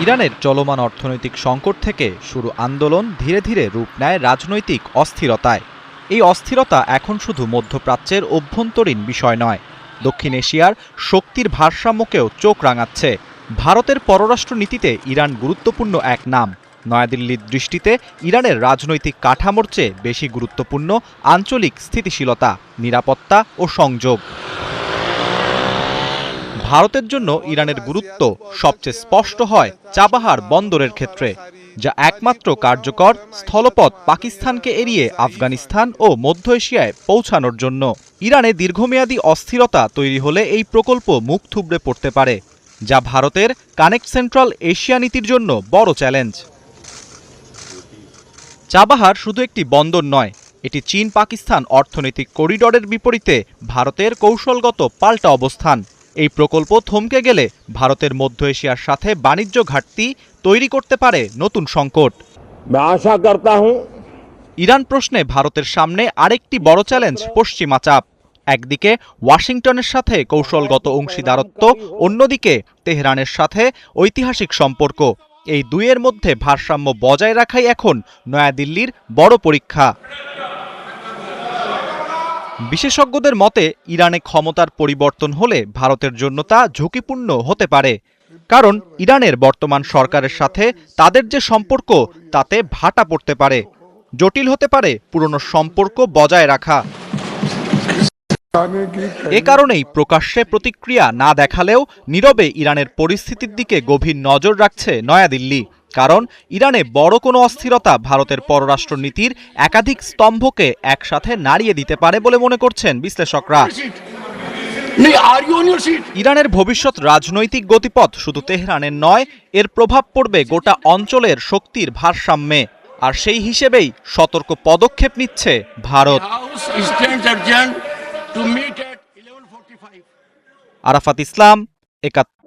ইরানের চলমান অর্থনৈতিক সংকট থেকে শুরু আন্দোলন ধীরে ধীরে রূপ নেয় রাজনৈতিক অস্থিরতায়। এই অস্থিরতা এখন শুধু মধ্যপ্রাচ্যের অভ্যন্তরীণ বিষয় নয়, দক্ষিণ এশিয়ার শক্তির ভারসাম্যকেও চোখ রাঙাচ্ছে। ভারতের পররাষ্ট্রনীতিতে ইরান গুরুত্বপূর্ণ এক নাম। নয়াদিল্লির দৃষ্টিতে ইরানের রাজনৈতিক কাঠামোর চেয়ে বেশি গুরুত্বপূর্ণ আঞ্চলিক স্থিতিশীলতা, নিরাপত্তা ও সংযোগ। ভারতের জন্য ইরানের গুরুত্ব সবচেয়ে স্পষ্ট হয় চাবাহার বন্দরের ক্ষেত্রে, যা একমাত্র কার্যকর স্থলপথ পাকিস্তানকে এড়িয়ে আফগানিস্তান ও মধ্য এশিয়ায় পৌঁছানোর জন্য। ইরানে দীর্ঘমেয়াদী অস্থিরতা তৈরি হলে এই প্রকল্প মুখ থুবড়ে পড়তে পারে, যা ভারতের কানেক্ট সেন্ট্রাল এশিয়া নীতির জন্য বড় চ্যালেঞ্জ। চাবাহার শুধু একটি বন্দর নয়, এটি চীন পাকিস্তান অর্থনৈতিক করিডরের বিপরীতে ভারতের কৌশলগত পাল্টা অবস্থান। এই প্রকল্প থমকে গেলে ভারতের মধ্য এশিয়ার সাথে বাণিজ্য ঘাটতি তৈরি করতে পারে নতুন সংকট। ইরান প্রশ্নে ভারতের সামনে আরেকটি বড় চ্যালেঞ্জ পশ্চিমা চাপ। একদিকে ওয়াশিংটনের সাথে কৌশলগত অংশীদারত্ব, অন্যদিকে তেহরানের সাথে ঐতিহাসিক সম্পর্ক। এই দুইয়ের মধ্যে ভারসাম্য বজায় রাখাই এখন নয়াদিল্লির বড় পরীক্ষা। বিশেষজ্ঞদের মতে ইরানে ক্ষমতার পরিবর্তন হলে ভারতের জন্য তা ঝুঁকিপূর্ণ হতে পারে, কারণ ইরানের বর্তমান সরকারের সাথে তাদের যে সম্পর্ক তাতে ভাটা পড়তে পারে। জটিল হতে পারে পুরনো সম্পর্ক বজায় রাখা। এ কারণেই প্রকাশ্যে প্রতিক্রিয়া না দেখালেও নীরবে ইরানের পরিস্থিতির দিকে গভীর নজর রাখছে নয়াদিল্লি। কারণ ইরানে বড় কোনো অস্থিরতা ভারতের পররাষ্ট্রনীতির একাধিক স্তম্ভকে একসাথে নাড়িয়ে দিতে পারে বলে মনে করছেন বিশ্লেষকরা। ইরানের ভবিষ্যৎ রাজনৈতিক গতিপথ শুধু তেহরানের নয়, এর প্রভাব পড়বে গোটা অঞ্চলের শক্তির ভারসাম্যে। আর সেই হিসেবেই সতর্ক পদক্ষেপ নিচ্ছে ভারত। আরাফাত ইসলাম, একাত্তর।